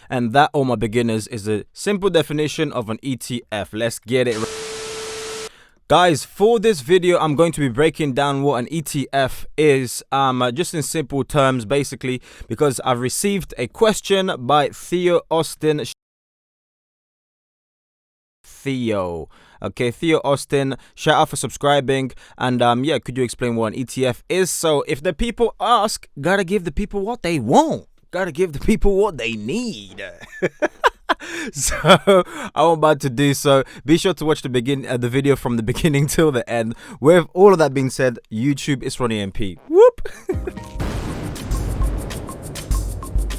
And that, all my beginners, is a simple definition of an ETF. Let's get it. Guys, for this video, I'm going to be breaking down what an ETF is, just in simple terms, basically, because I've received a question by Theo Austin. Theo Austin, shout out for subscribing. And yeah, could you explain what an ETF is? So if the people ask, gotta give the people what they want, gotta give the people what they need. So I'm about to do so. Be sure to watch the video from the beginning till the end. With all of that being said, YouTube, it's Ronnie MP. Whoop.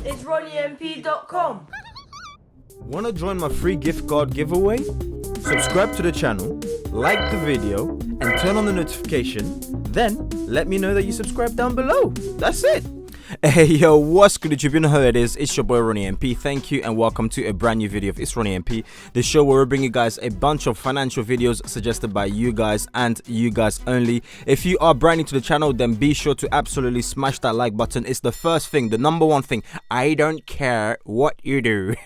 It's RonnieMP.com. Want to join my free gift card giveaway? Subscribe to the channel, like the video, and turn on the notification. Then let me know that you subscribe down below. That's it. Hey yo, what's good YouTube? You know who it is. It's your boy Ronnie MP. Thank you and welcome to a brand new video of It's Ronnie MP, the show where we bring you guys a bunch of financial videos suggested by you guys and you guys only. If you are brand new to the channel, then be sure to absolutely smash that like button. It's the first thing, the number one thing. I don't care what you do.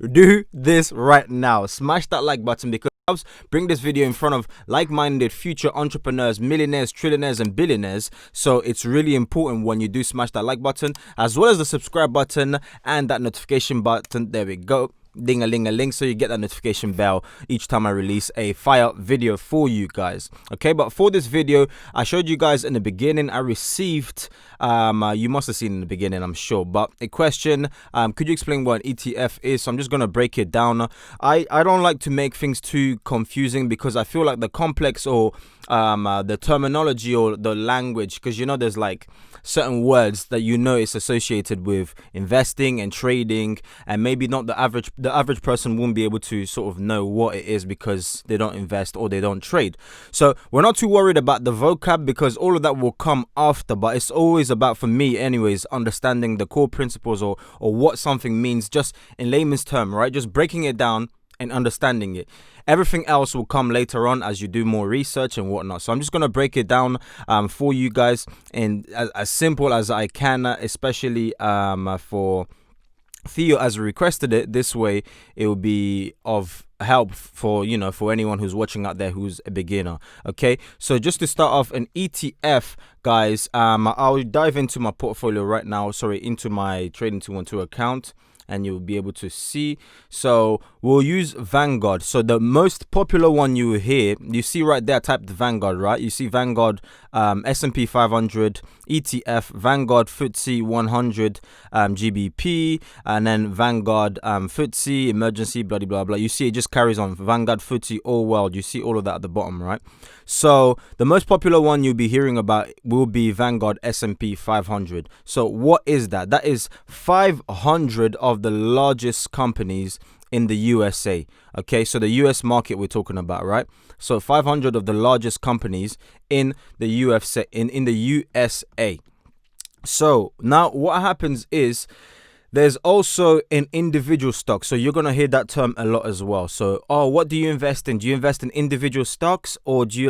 Do this right now. Smash that like button because helps bring this video in front of like-minded future entrepreneurs, millionaires, trillionaires, and billionaires. So it's really important when you do smash that like button, as well as the subscribe button and that notification button. There we go. Ding-a-ling-a-ling, so you get that notification bell each time I release a fire video for you guys. Okay, but for this video, I showed you guys in the beginning, I received, you must have seen in the beginning, I'm sure, but a question, could you explain what an ETF is? So I'm just going to break it down. I don't like to make things too confusing because I feel like the complex or the terminology or the language, because you know there's like certain words that you know is associated with investing and trading, and maybe not the average person won't be able to sort of know what it is because they don't invest or they don't trade. So we're not too worried about the vocab because all of that will come after, but it's always about, for me anyways, understanding the core principles or what something means, just in layman's term, right? Just breaking it down and understanding it. Everything else will come later on as you do more research and whatnot. So I'm just going to break it down for you guys in as simple as I can, especially for Theo as requested it. This way it will be of help for for anyone who's watching out there who's a beginner. Okay, so just to start off, an ETF, guys, I'll dive into my portfolio right now, into my Trading 212 account, and you'll be able to see. So we'll use Vanguard. So the most popular one you hear, you see right there, typed Vanguard, right? You see Vanguard S&P 500 ETF, Vanguard FTSE 100 GBP, and then Vanguard FTSE emergency, blah blah blah. You see it just carries on. Vanguard FTSE all world. You see all of that at the bottom, right? So the most popular one you'll be hearing about will be Vanguard S&P 500. So what is that? That is 500 of the largest companies in the USA. Okay, so the US market we're talking about, right? So 500 of the largest companies in the USA. In the USA. So now what happens is there's also an individual stock. So you're going to hear that term a lot as well. So, what do you invest in? Do you invest in individual stocks, or do you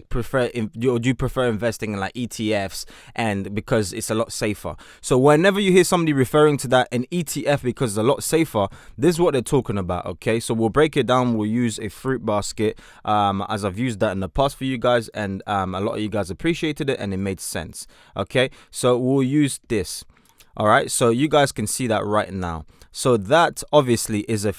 prefer investing in like ETFs, and because it's a lot safer? So whenever you hear somebody referring to that, an ETF, because it's a lot safer, this is what they're talking about. Okay, so we'll break it down. We'll use a fruit basket, as I've used that in the past for you guys, and a lot of you guys appreciated it and it made sense. Okay, so we'll use this. All right, so you guys can see that right now. So that obviously is an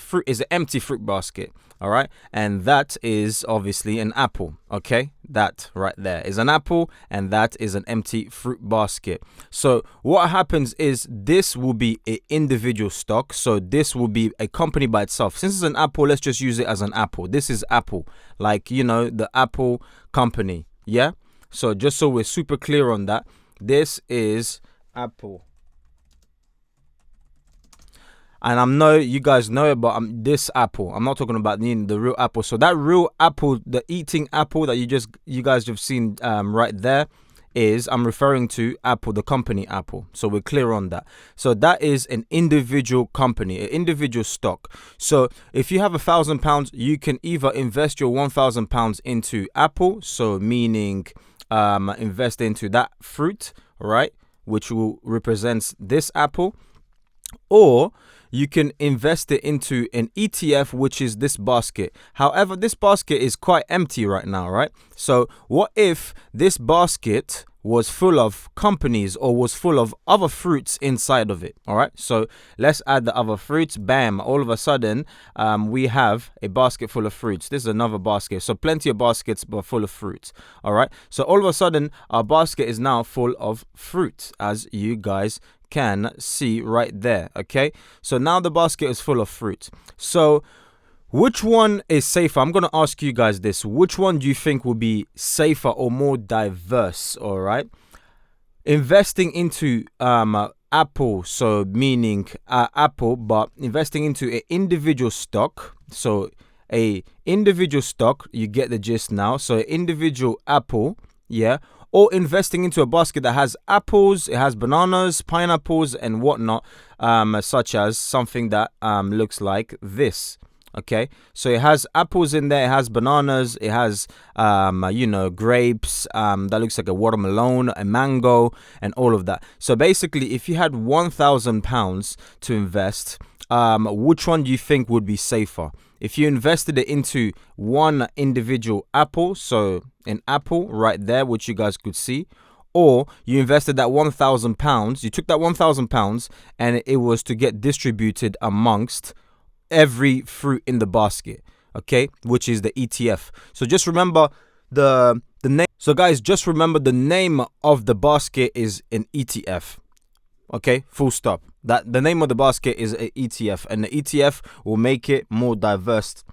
empty fruit basket. All right, and that is obviously an apple. Okay, that right there is an apple, and that is an empty fruit basket. So what happens is this will be an individual stock. So this will be a company by itself. Since it's an apple, let's just use it as an apple. This is Apple, like the Apple company. Yeah. So just so we're super clear on that, this is Apple. And I know you guys know it, but this apple, I'm not talking about the real apple. So that real apple, the eating apple that you guys have seen right there, I'm referring to Apple, the company Apple. So we're clear on that. So that is an individual company, an individual stock. So if you have £1,000, you can either invest your £1,000 into Apple, so meaning invest into that fruit, right, which will represents this apple. or you can invest it into an ETF, which is this basket. However, this basket is quite empty right now, right? So what if this basket was full of companies or was full of other fruits inside of it? All right, so let's add the other fruits. Bam, all of a sudden we have a basket full of fruits. This is another basket, so plenty of baskets but full of fruits. All right, so all of a sudden our basket is now full of fruits, as you guys can see right there. Okay, so now the basket is full of fruit. So which one is safer? I'm going to ask you guys this. Which one do you think will be safer or more diverse? All right, investing into Apple, so meaning Apple, but investing into an individual stock. So a individual stock, you get the gist now. So an individual Apple, yeah, or investing into a basket that has apples, it has bananas, pineapples, and whatnot, such as something that looks like this. Okay, so it has apples in there, it has bananas, it has grapes, that looks like a watermelon, a mango, and all of that. So basically, if you had £1,000 to invest, which one do you think would be safer? If you invested it into one individual apple, so an apple right there, which you guys could see, or you invested that £1,000, you took that £1,000 and it was to get distributed amongst every fruit in the basket, okay, which is the ETF. So just remember the name. So guys, just remember the name of the basket is an ETF. Okay, full stop. That the name of the basket is an ETF, and the ETF will make it more diverse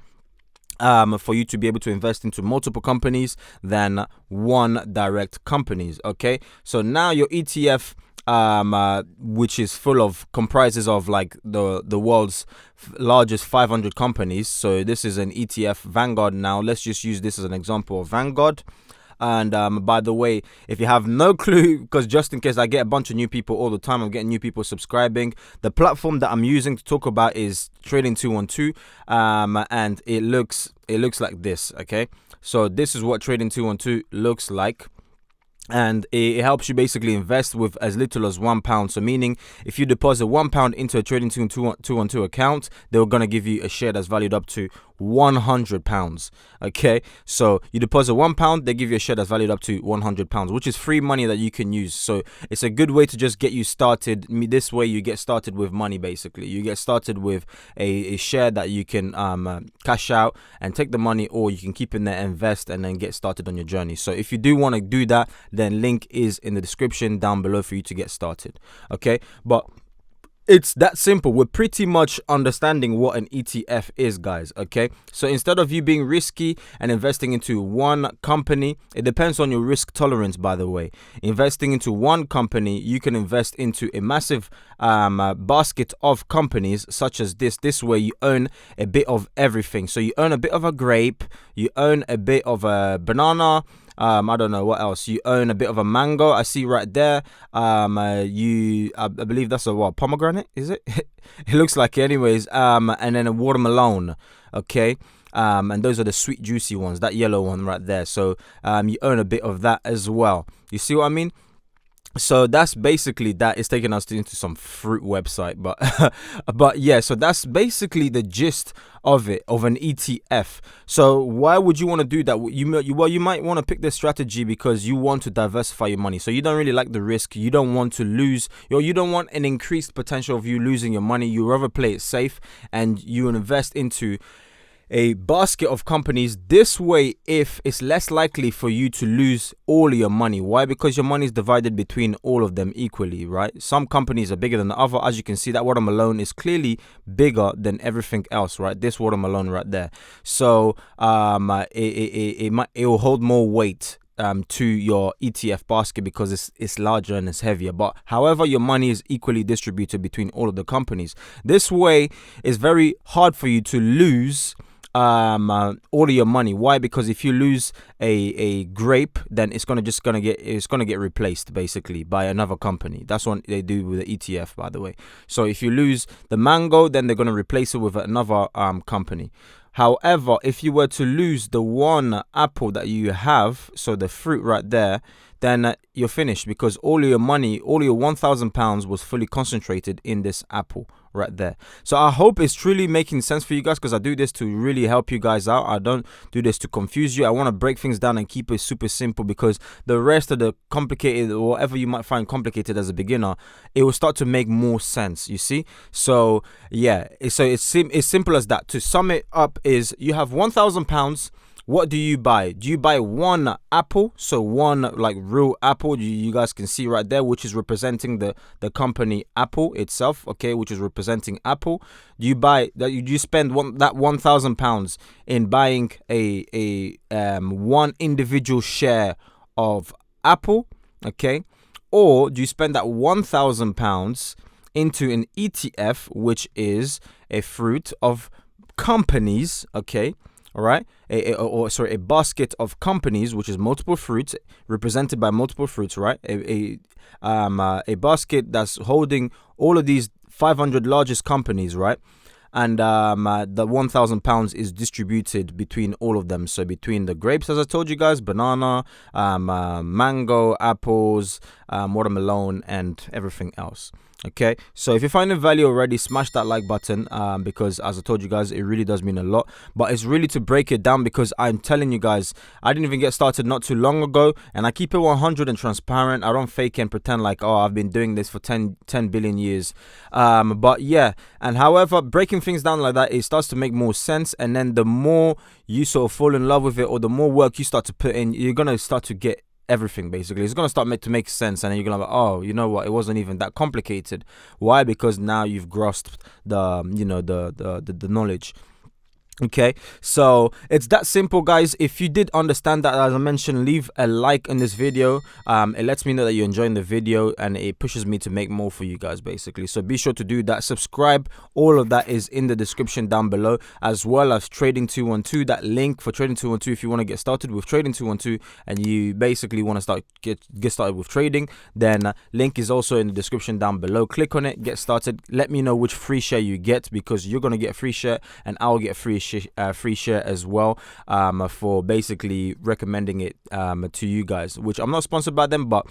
for you to be able to invest into multiple companies than one direct companies. Okay, so now your ETF, which is comprises of like the world's largest 500 companies. So this is an ETF, Vanguard. Now let's just use this as an example of Vanguard. And by the way, if you have no clue, because just in case I get a bunch of new people all the time, I'm getting new people subscribing. The platform that I'm using to talk about is Trading 212, and it looks like this. Okay, so this is what Trading 212 looks like. And it helps you basically invest with as little as £1. So meaning if you deposit £1 into a Trading 212 account, they're going to give you a share that's valued up to £100. Okay, so you deposit £1, they give you a share that's valued up to £100, which is free money that you can use. So it's a good way to just get you started. This way you get started with money. Basically you get started with a share that you can cash out and take the money, or you can keep in there, invest, and then get started on your journey. So if you do want to do that, then link is in the description down below for you to get started. Okay, but it's that simple. We're pretty much understanding what an ETF is, guys. Okay, so instead of you being risky and investing into one company, it depends on your risk tolerance, by the way. Investing into one company, you can invest into a massive basket of companies such as this way you own a bit of everything. So you own a bit of a grape, you own a bit of a banana, I don't know what else. You own a bit of a mango. I see right there. I believe that's a pomegranate. Is it? It looks like it anyways. And then a watermelon. Okay. And those are the sweet juicy ones. That yellow one right there. So you own a bit of that as well. You see what I mean? So that's basically that. It's taking us into some fruit website, but yeah, so that's basically the gist of it, of an ETF. So why would you want to do that? You might want to pick this strategy because you want to diversify your money. So you don't really like the risk. You don't want to lose. You don't want an increased potential of you losing your money. You rather play it safe and you invest into a basket of companies. This way, if it's less likely for you to lose all your money. Why? Because your money is divided between all of them equally, right? Some companies are bigger than the other. As you can see, that watermelon is clearly bigger than everything else, right? This watermelon right there. So it will hold more weight to your ETF basket because it's larger and it's heavier. But however, your money is equally distributed between all of the companies. This way, it's very hard for you to lose all of your money. Why? Because if you lose a grape, then it's gonna get replaced basically by another company. That's what they do with the ETF, by the way. So if you lose the mango, then they're gonna replace it with another company. However, if you were to lose the one apple that you have, so the fruit right there, then you're finished, because all of your money, all of your £1,000 was fully concentrated in this apple right there. So I hope it's truly making sense for you guys, because I do this to really help you guys out. I don't do this to confuse you. I want to break things down and keep it super simple, because the rest of the complicated, or whatever you might find complicated as a beginner, it will start to make more sense, you see. So yeah, so it's simple as that. To sum it up is, you have £1,000. What do you buy? Do you buy one apple? So one like real apple, you guys can see right there, which is representing the company Apple itself, okay, which is representing Apple. Do you buy that? You spend that £1,000 in buying a one individual share of Apple, okay? Or do you spend that £1,000 into an ETF, which is a fruit of companies, okay? All right, a basket of companies, which is multiple fruits represented by multiple fruits, right? A basket that's holding all of these 500 largest companies, right? And the £1,000 is distributed between all of them. So between the grapes, as I told you guys, banana, mango, apples, watermelon, and everything else. Okay, so if you're finding value already, smash that like button, because as I told you guys, it really does mean a lot. But it's really to break it down, because I'm telling you guys, I didn't even get started not too long ago, and I keep it 100 and transparent. I don't fake and pretend like, oh, I've been doing this for 10 billion years. But yeah, and however, breaking things down like that, it starts to make more sense. And then the more you sort of fall in love with it, or the more work you start to put in, you're gonna start to get everything. Basically, it's gonna start to make sense, and then you're gonna be like, oh, you know what, it wasn't even that complicated. Why? Because now you've grasped the the knowledge. Okay, so it's that simple, guys. If you did understand that, as I mentioned, leave a like on this video. It lets me know that you're enjoying the video, and it pushes me to make more for you guys, basically. So be sure to do that. Subscribe. All of that is in the description down below, as well as Trading 212. That link for Trading 212, if you want to get started with Trading 212 and you basically want to get started with trading, then link is also in the description down below. Click on it, get started. Let me know which free share you get, because you're gonna get a free share and I'll get a free share as well, for basically recommending it to you guys, which I'm not sponsored by them, but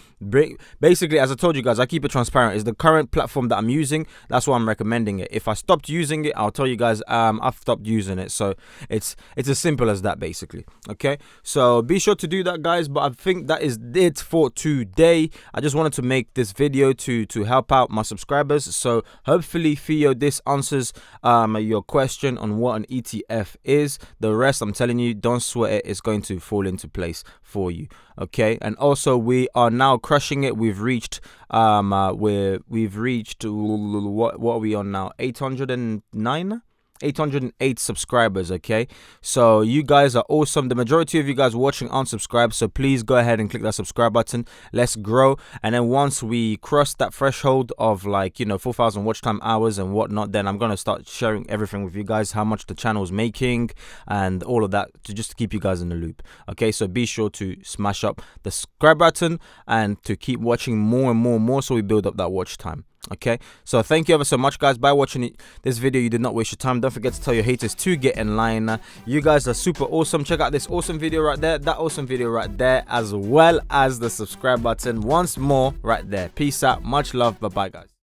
basically, as I told you guys, I keep it transparent. It's the current platform that I'm using, that's why I'm recommending it. If I stopped using it, I'll tell you guys I've stopped using it. So it's as simple as that, basically. Okay, so be sure to do that, guys. But I think that is it for today. I just wanted to make this video to help out my subscribers. So hopefully, Theo, this answers your question on what an ETF is. The rest, I'm telling you, don't sweat it, it's going to fall into place for you. Okay, and also we are now crushing it. We've reached what are we on now? 808 subscribers. Okay, so you guys are awesome. The majority of you guys watching aren't subscribed, so please go ahead and click that subscribe button. Let's grow. And then once we cross that threshold of 4,000 watch time hours and whatnot, then I'm gonna start sharing everything with you guys, how much the channel is making and all of that, to just keep you guys in the loop. Okay, so be sure to smash up the subscribe button and to keep watching more and more, so we build up that watch time. Okay, so thank you ever so much, guys. By watching this video, you did not waste your time. Don't forget to tell your haters to get in line. You guys are super awesome. Check out this awesome video right there, that awesome video right there, as well as the subscribe button once more right there. Peace out, much love, bye bye, guys.